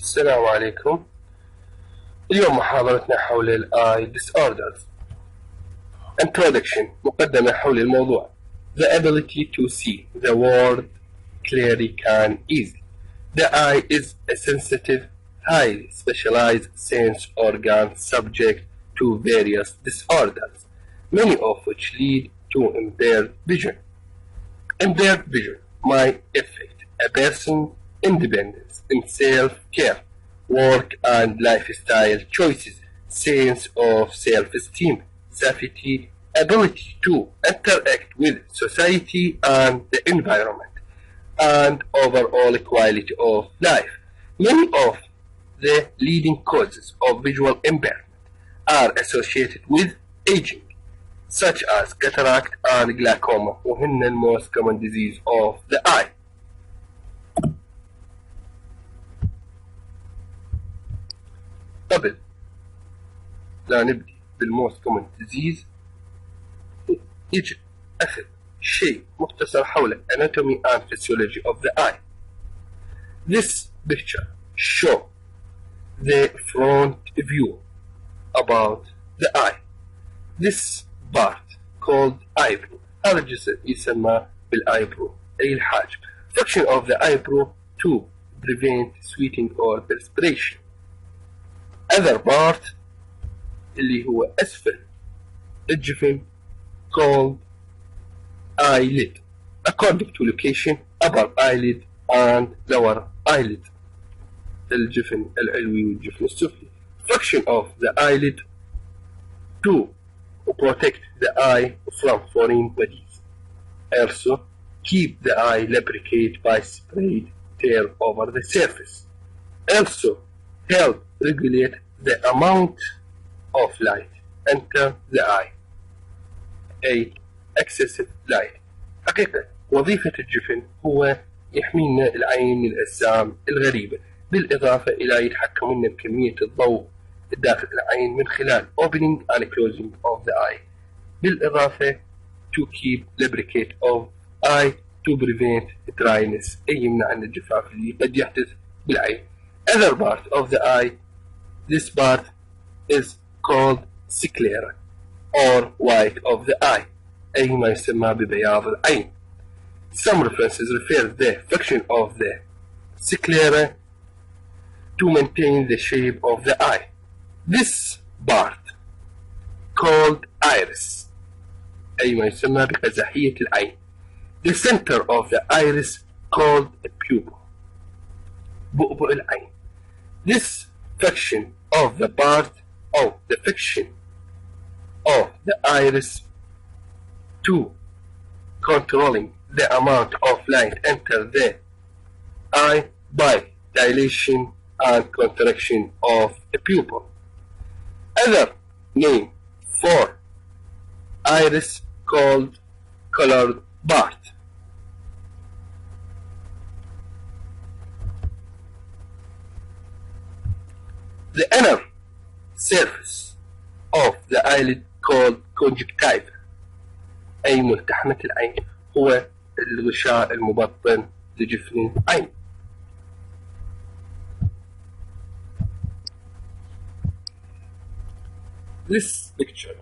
السلام عليكم. اليوم محاضرتنا حول ال Eye Disorders. Introduction مقدمة حول الموضوع. The ability to see the world clearly can easily. The eye is a sensitive, highly specialized sense organ subject to various disorders, many of which lead to impaired vision. Impaired vision might affect a person's independence in self-care, work and lifestyle choices, sense of self-esteem, safety, ability to interact with society and the environment, and overall quality of life. Many of the leading causes of visual impairment are associated with aging, such as cataract and glaucoma, وهن the most common disease of the eye. قبل لا نبدي بالموست كومن ديزيز يجب أخذ شيء مختصر حول anatomy and physiology of the eye. This picture shows the front view about the eye. This part called eyebrow. هذا الجزء يسمى بالeyebrow أي الحاجب. Function of the eyebrow to prevent sweating or perspiration. Other part اللي هو أسفل الجفن called eyelid according to location upper eyelid and lower eyelid الجفن العلوي والجفن السفلي. Function of the eyelid to protect the eye from foreign bodies. Also keep the eye lubricated by sprayed tear over the surface. Also help regulate the amount of light enter the eye. أي excessive light. حقيقة وظيفة الجفن هو يحمينا العين من الأجسام الغريبة، بالإضافة إلى يتحكم لنا بكمية الضوء داخل العين من خلال opening and closing of the eye. بالإضافة to keep lubricate of eye to prevent dryness أي يمنع عن الجفاف اللي قد يحدث بالعين. Other part of the eye, this part is called sclera or white of the eye أي ما يسمى ببياض العين. Some references refer the function of the sclera to maintain the shape of the eye. This part called iris أي ما يسمى بقزحية العين. The center of the iris called a pupil بؤبؤ العين. This function of the part of the function of the iris to controlling the amount of light enter the eye by dilation and contraction of the pupil. Other name for iris called colored part. The inner surface of the eyelid called conjunctiva أي ملتحمة العين هو الغشاء المبطن لجفن العين. This picture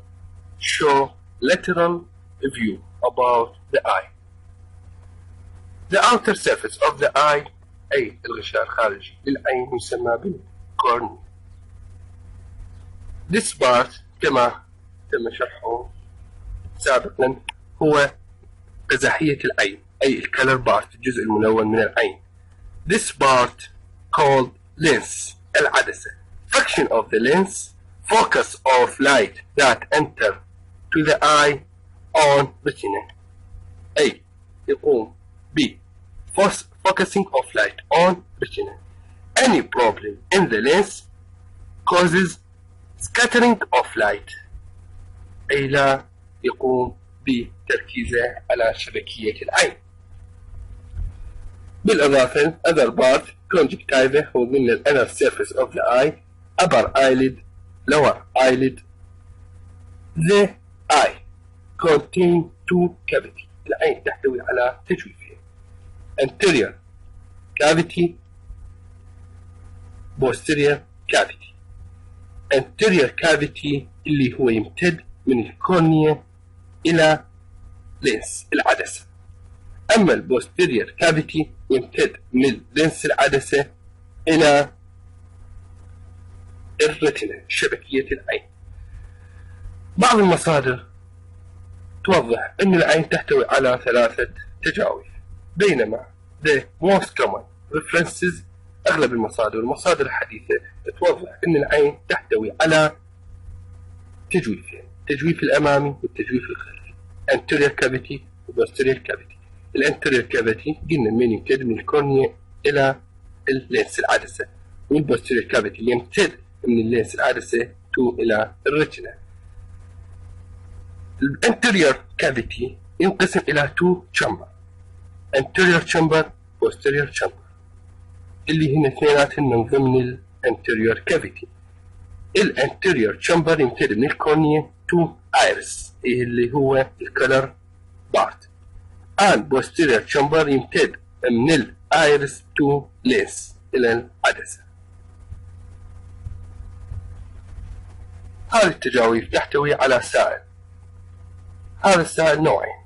shows lateral view about the eye. The outer surface of the eye أي الغشاء الخارجي للعين يسمى بالcornea. This part كما تم شرحه سابقا هو قزحية العين أي الcolor part الجزء الملون من العين. This part called lens العدسة. Function of the lens focus of light that enter to the eye on retina أي يقوم ب focusing of light on retina. Any problem in the lens causes scattering of light أي لا يقوم بتركيزه على شبكية العين. بالإضافة other part conjunctiva هو من ال inner surface of the eye, upper eyelid, lower eyelid. The eye contain two cavity. العين تحتوي على تجويفين. Anterior cavity posterior cavity. anterior cavity اللي هو يمتد من الكورنيا إلى لينس العدسة. أما البوستيريور كافيتي يمتد من لينس العدسة إلى الرتنة شبكية العين. بعض المصادر توضح أن العين تحتوي على 3 تجاويف، بينما the most common references أغلب المصادر الحديثة توضح أن العين تحتوي على تجويفين، التجويف الأمامي والتجويف الخلفي، anterior cavity و posterior cavity. الانتيريور كافيتي قلنا من يمتد من الكورنيا إلى اللينس العدسة، والبوستيريور كافيتي يمتد من اللينس العدسة إلى الرتنة. الانتيريور كافيتي ينقسم إلى 2 chamber، anterior chamber posterior chamber، اللي هن اثنيناتهم من ضمن الانتيريور كافيتي. الانتيريور chamber يمتد من الكورنيا تو ايرس اللي هو الكولر بارت، and posterior chamber يمتد من الايرس تو لينس الى العدسة. هذه التجاويف تحتوي على سائل. هذا السائل نوعين،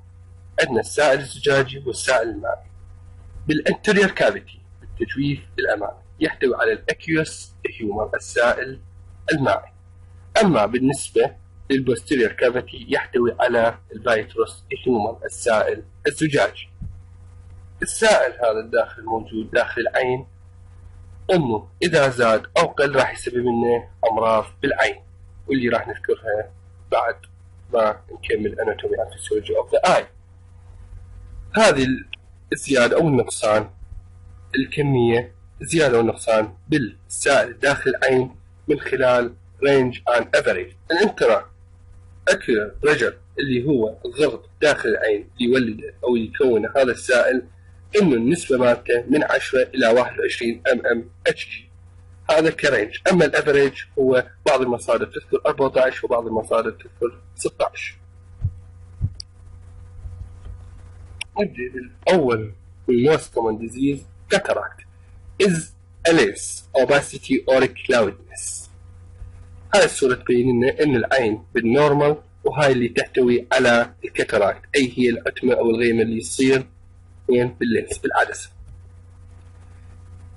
عندنا السائل الزجاجي والسائل المائي. بالانتيريور كافيتي التجويف الامامي يحتوي على الاكيوس هيومر السائل المائي، اما بالنسبة للبوستيريور كافيتي يحتوي على الفيتروس هيومر السائل الزجاجي. السائل هذا الداخل الموجود داخل العين انه اذا زاد او قل راح يسبب لنا امراض بالعين، واللي راح نذكرها بعد ما نكمل anatomy and physiology of the eye. هذه الزيادة او النقصان الكمية، زيادة والنقصان بالسائل داخل العين من خلال range and average. الانترا ocular pressure اللي هو الضغط داخل العين اللي يولده او يكون هذا السائل، انه النسبة مالته من 10 الى 21 mmHg، هذا كرينج. اما الافريج هو بعض المصادر تذكر 14 وبعض المصادر تذكر 16. نبدأ بالأول والmost common disease cataract is a lens opacity or cloudiness. هاي الصورة تبين لنا ان العين بالنورمال، وهاي اللي تحتوي على الكاتاراكت، اي هي العتمة او الغيمة اللي يصير وين باللينس بالعدسة.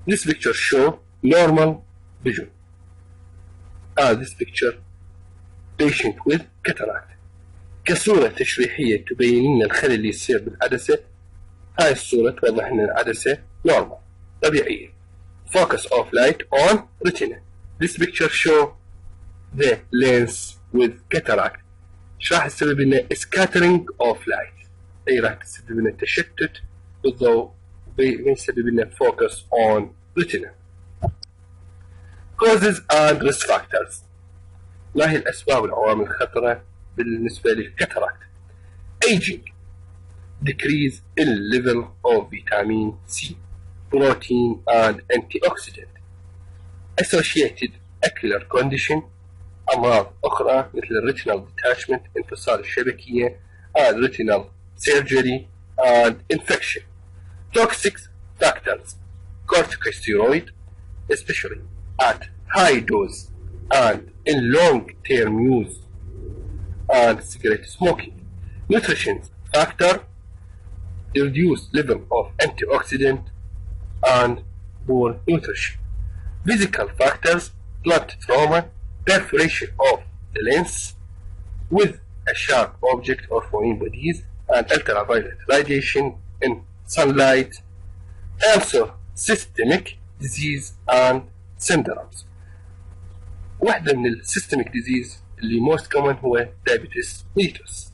This picture show normal vision. This picture patient with cataract. كصورة تشريحية تبين لنا الخلل اللي يصير بالعدسة. هاي الصورة توضح ان العدسة normal طبيعية. Focus of light on retina. This picture show the lens with cataract. ايش راح تسبب لنا scattering of light، اي راح تسبب لنا تشتت بالضوء، ويسبب لنا focus on retina. causes and risk factors. ما هي الأسباب والعوامل الخطرة بالنسبة للكاتاراكت؟ aging، decrease in level of vitamin C, protein and antioxidant. associated ocular condition، أمراض أخرى مثل retinal detachment انفصال الشبكية and retinal surgery and infection. toxic factors، corticosteroid especially at high dose and in long-term use, and cigarette smoking. Nutrition factor, reduced level of antioxidant and poor nutrition. Physical factors, blunt trauma, perforation of the lens with a sharp object or foreign bodies, and ultraviolet radiation in sunlight. Also systemic disease and syndromes. واحدة من السيستميك ديزيز اللي most common هو diabetes mellitus.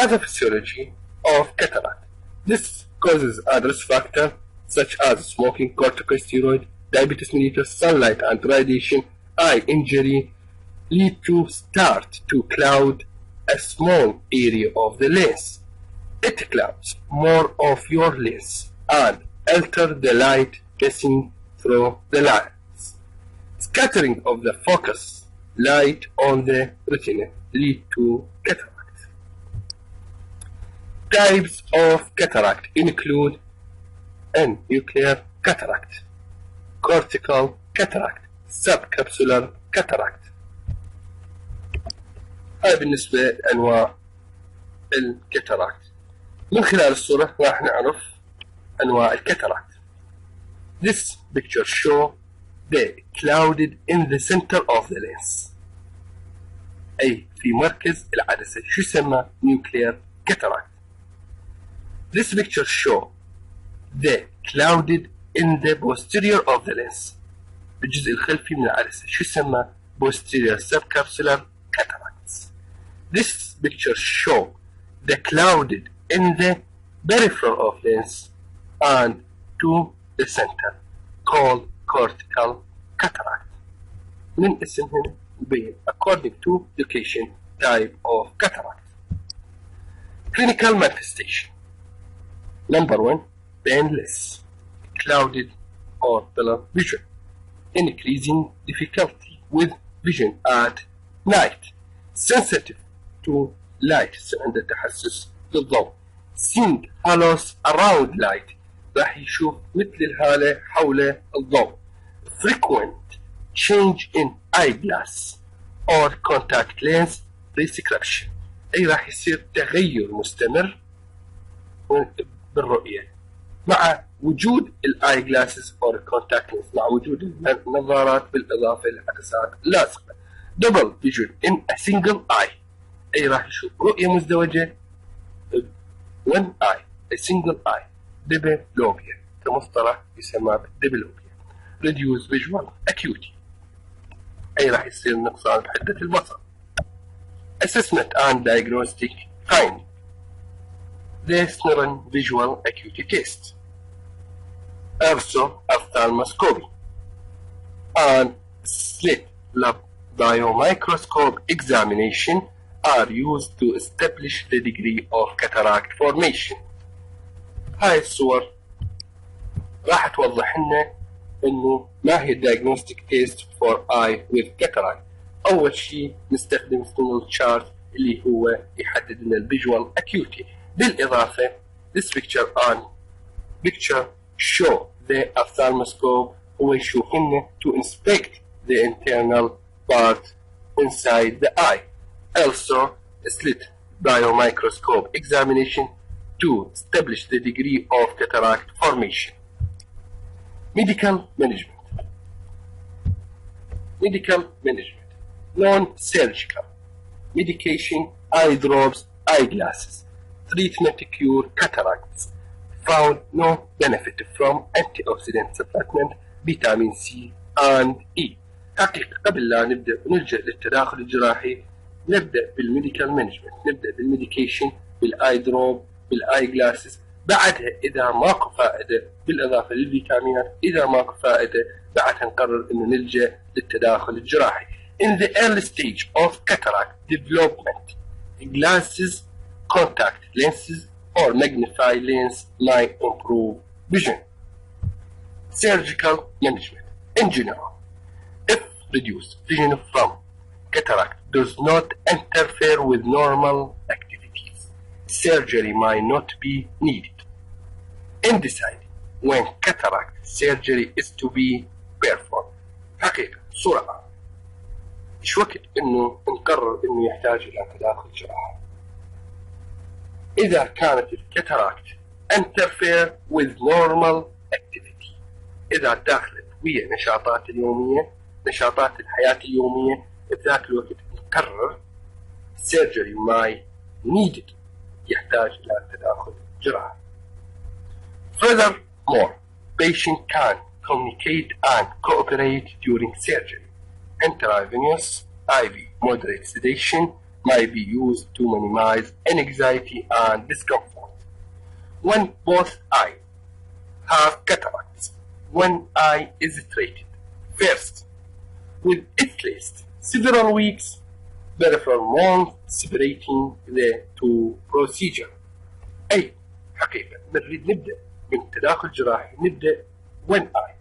Pathophysiology of cataract. This causes other risk factors such as smoking, corticosteroid, diabetes mellitus, sunlight and radiation, eye injury lead to start to cloud a small area of the lens. It clouds more of your lens and alter the light passing through the lens. Scattering of the focus light on the retina lead to cataract. Types of cataract include nuclear cataract, cortical cataract subcapsular cataract. هاي بالنسبة لأنواع الكاتاراكت. من خلال الصورة راح نعرف أنواع الكاتاراكت. This picture show the clouded in the center of the lens. أي في مركز العدسة شو يسمى nuclear cataract. This picture show the clouded in the posterior of the lens. بالجزء الخلفي من العدسة شو يسمى posterior subcapsular cataracts. This picture show the clouded in the peripheral of lens and to the center called cortical cataract. من اسم هنا يبين according to location type of cataract. Clinical manifestation. Number 1, painless, clouded or blurred vision, increasing difficulty with vision at night, sensitive to light, عند التحسس للضوء, seeing halos around light, راح يشوف مثل الهالة حول الضوء, frequent change in eyeglass or contact lens prescription, أي راح يصير تغير مستمر بالرؤية مع وجود الاي جلاسز او الكونتاكت لينس، مع وجود النظارات بالاضافه للعدسات اللاصقه. دبل فيجن ان ا سنجل اي، اي راح يشوف رؤيه مزدوجه one eye a single eye. ديبلوبيا كمصطلح يسمى بالديبلوبيا. reduce visual acuity، اي راح يصير نقصان بحده البصر. assessment and diagnostic finding the Snellen visual acuity test, also ophthalmoscopy, and slit lamp biomicroscope examination are used to establish the degree of cataract formation. هاي الصور راح توضح لنا انه ما هي diagnostic test for eye with cataract. اول شيء نستخدم Snellen chart اللي هو يحدد لنا الفيجوال acuity. بالإضافة this picture show the ophthalmoscope هو يشوف لنا to inspect the internal part inside the eye. Also slit biomicroscope examination to establish the degree of cataract formation. Medical management, non-surgical medication, eye drops, eyeglasses. Treatment to cure cataracts. Found no benefit from antioxidant supplement, vitamin C and E. حقيقة قبل لا نبدأ ونلجأ للتداخل الجراحي نبدأ بالميديكال مانجمنت، نبدأ بالميديكيشن، بالاي دروب، بالاي جلاسز. بعدها إذا ماكو فائدة بالإضافة للفيتامينات، إذا ماكو فائدة بعدها نقرر إنه نلجأ للتداخل الجراحي. In the early stage of cataract development, glasses, contact lenses or magnifying lens might improve vision. Surgical management. In general, if reduced vision from cataract does not interfere with normal activities, surgery might not be needed. In deciding when cataract surgery is to be performed. حقيقة بسرعة إيش وقت إنه نقرر إنه يحتاج إلى تداخل جراحي؟ إذا كانت الكاتاراكت interfere with normal activity، إذا داخلت ويا نشاطات اليومية، نشاطات الحياة اليومية، بذاك الوقت نقرر surgery might needed، يحتاج إلى تداخل جراحي. Furthermore, patient can communicate and cooperate during surgery. Intravenous IV moderate sedation might be used to minimize anxiety and discomfort. When both eyes have cataracts, one eye is treated first with at least several weeks peripheral months separating the two procedures. أي حقيقة نريد نبدأ من تداخل جراحي، نبدأ one eye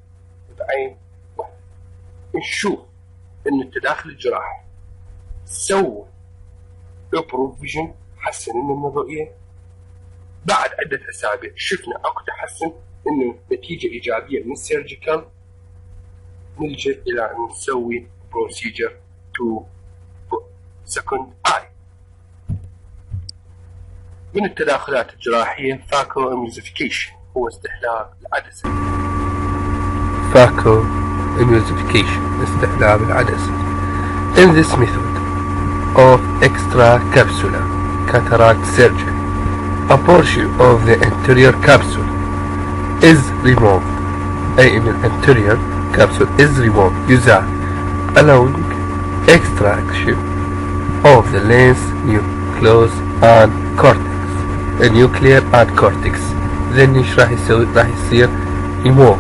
بعين واحدة، نشوف إن التداخل الجراحي سوى improve vision، حسن من الرؤية. بعد عدة أسابيع شفنا أكو تحسن، إنه نتيجة إيجابية من السيرجيكال، نلجأ إلى أن نسوي procedure to second eye. من التداخلات الجراحية phacoemulsification هو استحلاب العدسة. phacoemulsification استحلاب العدسة. In this method of extracapsular cataract surgery, a portion of the anterior capsule is removed. أي إن الانتيريور capsule is removed يزال, allowing extraction of the lens, nucleus and cortex. النيوكلير and cortex. then ايش راح يصير remove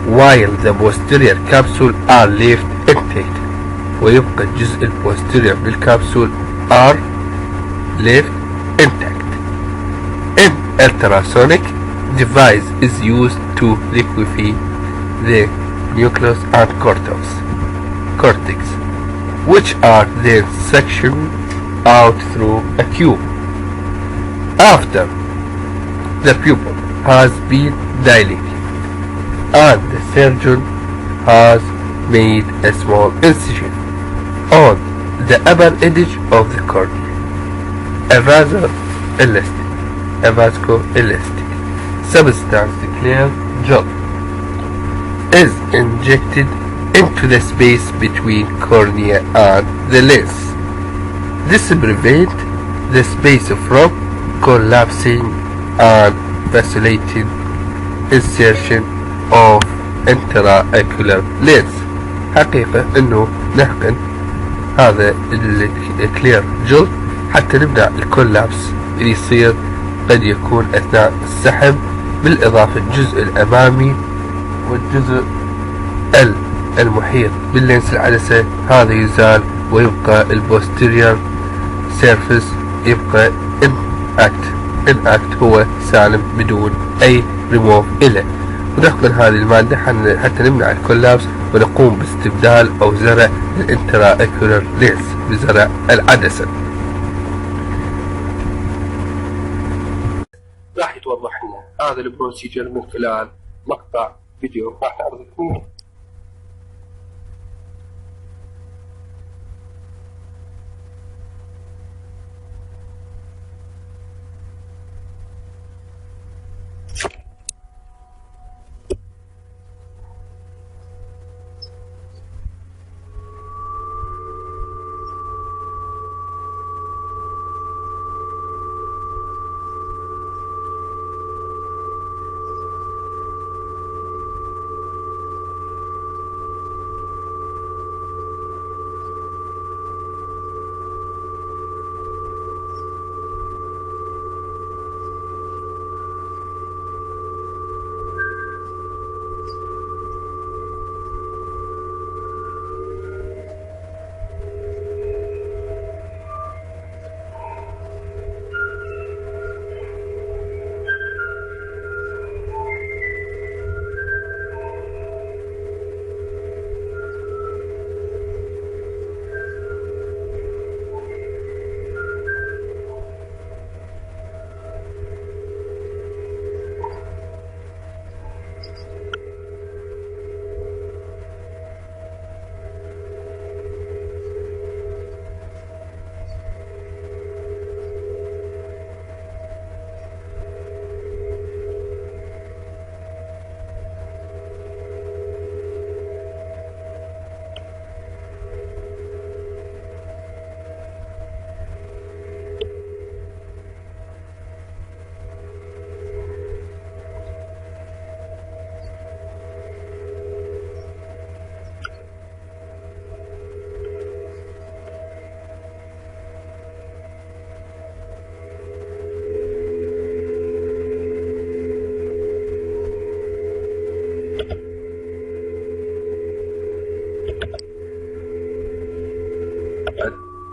while the posterior capsule are left intact. ويبقى الجزء البوستيريور بالكابسول are left intact. An ultrasonic device is used to liquefy the nucleus and cortex, which are then sectioned out through a tube. After the pupil has been dilated and the surgeon has made a small incision on the upper edge of the cornea, a vascular-elastic substance, clear gel, is injected into the space between cornea and the lens. This prevents the space from collapsing and facilitating insertion of intraocular lens. حقيقة انه نحقن هذا الكلير جل حتى نمنع الكولابس اللي يصير قد يكون اثناء السحب، بالاضافة الجزء الامامي والجزء المحيط باللينس العدسة هذا يزال، ويبقى البوستيريور سيرفيس يبقى intact هو سالم بدون اي ريموف له. ونحقن هذه المادة حتى نمنع الكولابس ونقوم باستبدال او زرع الانتراocular لينس بزرع العدسة. راح يتوضح لنا هذا البروسيجر من خلال مقطع فيديو راح نعرض لكم.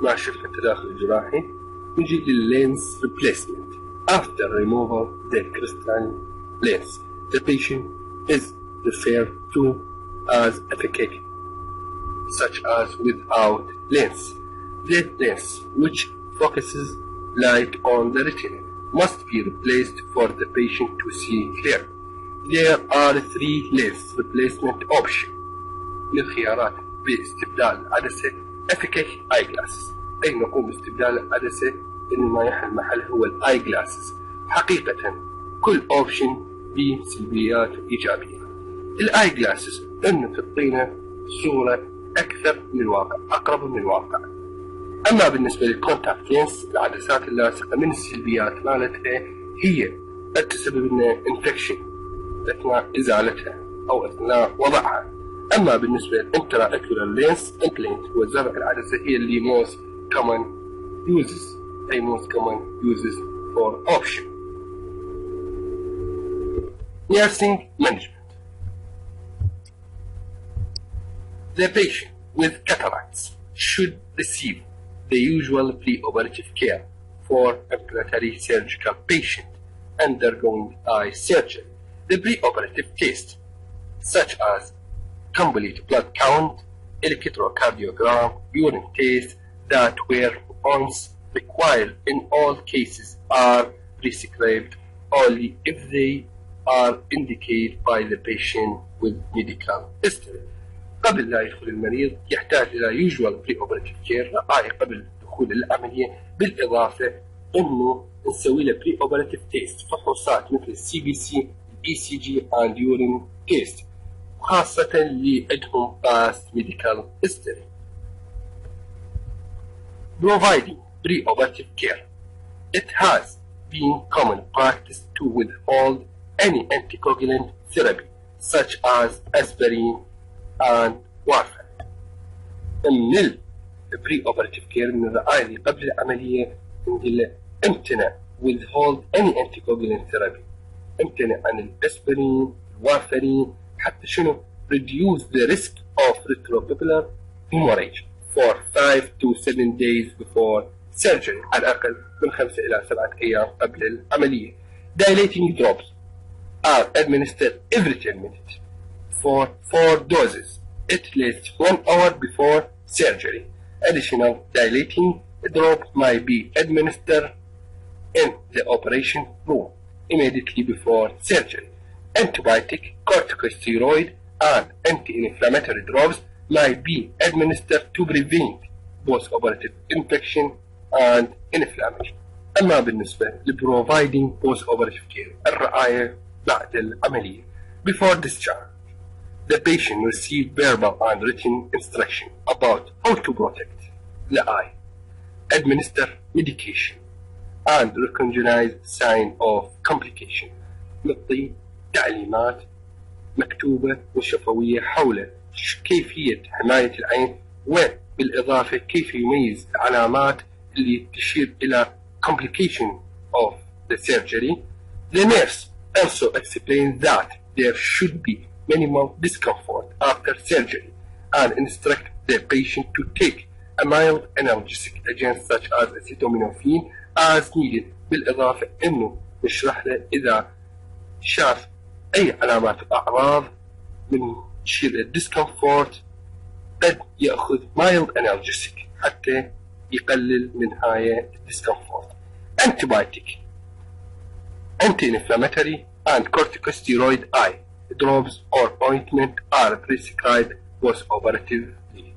ما شفنا التداخل الجراحي، نجي لللينس replacement. After removal the crystalline lens, the patient is referred to as aphakic, such as without lens. The lens, which focuses light on the retina, must be replaced for the patient to see clear. There are 3 lens replacement options. من الخيارات باستبدال العدسة efficacious eyeglasses، أي نقوم باستبدال العدسة إن ما يحل محل هو الاي جلاسز. حقيقة كل اوبشن به سلبيات وإيجابيات. الاي جلاسز إنه تعطينا صورة أكثر من الواقع، أقرب من الواقع. أما بالنسبة للكونتاكت لينس العدسات اللاصقة من السلبيات مالتها هي قد تسبب لنا انفكشن أثناء إزالتها أو أثناء وضعها. أما بالنسبة للانترا اكيولار لينس امبلانت وزرع العدسة هي اللي most common uses أي most common uses for option. Nursing management. The patient with cataracts should receive the usual preoperative care for ambulatory surgical patient undergoing eye surgery. The preoperative tests such as complete blood count, electrocardiogram, urine test that were once required in all cases are prescribed only if they are indicated by the patient with medical history. قبل لا يدخل المريض يحتاج إلى usual preoperative care رعاية قبل دخول العملية، بالإضافة إنه نسوي له preoperative test فحوصات مثل CBC, ECG and urine test، خاصة اللي عندهم past medical history. Providing preoperative care. It has been common practice to withhold any anticoagulant therapy such as aspirin and warfarin. من ال preoperative care من الرعاية اللي قبل العملية نقول له امتنع withhold any anticoagulant therapy، امتنع عن الاسبرين الوارفرين حتى شنو reduce the risk of retrobulbar hemorrhage for 5 to 7 days before surgery، على الأقل من 5 إلى 7 أيام قبل العملية. Dilating drops are administered every 10 minutes for 4 doses at least 1 hour before surgery. Additional dilating drop might be administered in the operation room immediately before surgery. Antibiotic, corticosteroid, and anti-inflammatory drops might be administered to prevent post-operative infection and inflammation. أما بالنسبة لproviding post-operative care الرعاية بعد العملية before discharge, the patient receives verbal and written instruction about how to protect the eye, administer medication, and recognize sign of complication. نعطي تعليمات مكتوبة وشفوية حول كيفية حماية العين، وبالإضافة كيف يميز العلامات اللي تشير إلى complication of the surgery. The nurse also explains that there should be minimal discomfort after surgery and instruct the patient to take a mild analgesic agent such as acetaminophen as needed. بالإضافة إنه نشرح له إذا شاف أي علامات أعراض من تشير الديسكمفورت قد يأخذ mild analgesic حتى يقلل من هاي الديسكمفورت. Antibiotic, anti-inflammatory and corticosteroid eye drops or ointment are prescribed post-operatively.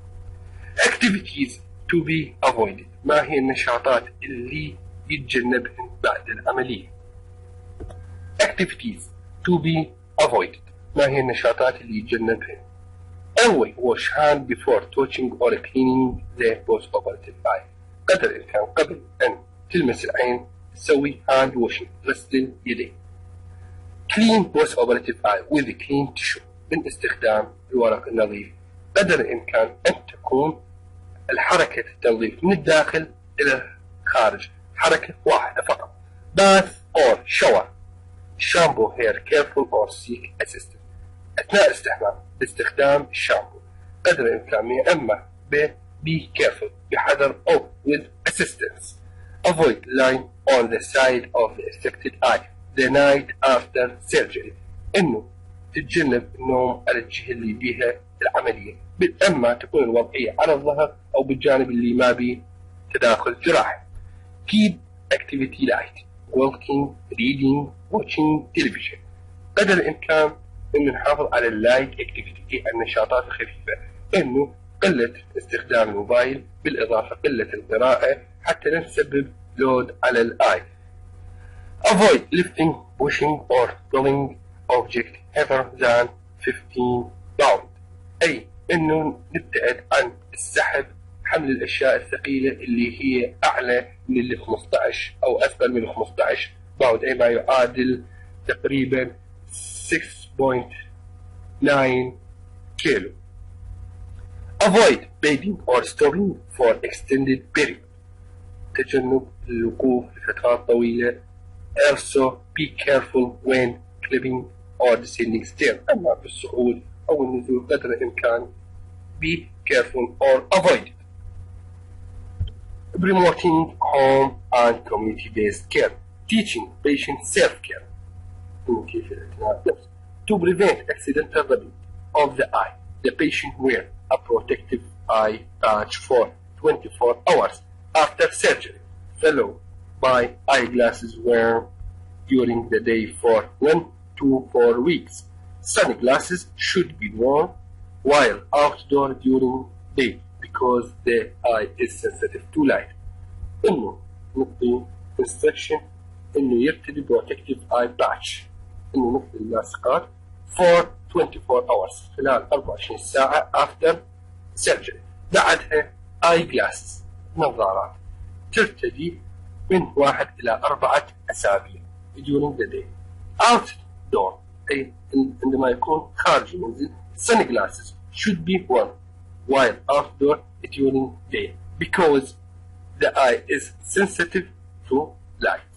Activities to be avoided. ما هي النشاطات اللي يتجنبهن بعد العملية؟ Activities to be avoided. ما هي النشاطات اللي يتجنبهن؟ أول wash hand before touching or cleaning the post-operative eye. قدر الإمكان قبل أن تلمس العين تسوي hand washing غسل اليدين. Clean post-operative eye with clean tissue من استخدام الورق النظيف. قدر الإمكان أن تكون الحركة التنظيف من الداخل إلى الخارج حركة واحدة فقط. Bath or shower. Shampoo hair careful or seek assistance. أثناء الاستحمام باستخدام الشامبو قدر الإمكان يا أما be careful بحذر أو with assistance. Avoid lying on the side of the affected eye the night after surgery. إنه تتجنب النوم على الجهة اللي بيها العملية، أما تكون الوضعية على الظهر أو بالجانب اللي ما بيه تداخل جراحي. Keep activity light. Walking, reading, watching television. قدر الإمكان إنه نحافظ على اللايت اكتيفيتي، النشاطات الخفيفة، إنه قلة استخدام الموبايل، بالإضافة قلة القراءة حتى لا نسبب لود على الآي. Avoid lifting, pushing or pulling object heavier than 15 pound، أي إنه نبتعد عن السحب، حمل الأشياء الثقيلة اللي هي أعلى من ال 15 أو أثقل من 15 باوند، أي ما يعادل تقريبا 6.9 كيلو. Avoid bathing or stopping for extended period، تجنب الوقوف لفترات طويلة. Also be careful when climbing or descending stairs، أما بالصعود أو النزول قدر الإمكان be careful or avoid it. Promoting home and community-based care، teaching patients self-care، كيف الاعتناء بالنفس. To prevent accidental rubbing of the eye، the patient wear a protective eye patch for 24 hours after surgery, followed by eyeglasses worn during the day for 1 to 4 weeks. Sunglasses should be worn while outdoor during day because the eye is sensitive to light. إنه نعطي instruction إنه يرتدي protective eye patch، إنه مثل اللاصقات for 24 hours خلال 24 ساعة after surgery. بعدها eye glasses، نظارات، ترتدي من 1 إلى 4 أسابيع during the day. Outdoor، أي عندما يكون خارج المنزل، sunglasses should be worn while outdoor during day because the eye is sensitive to light.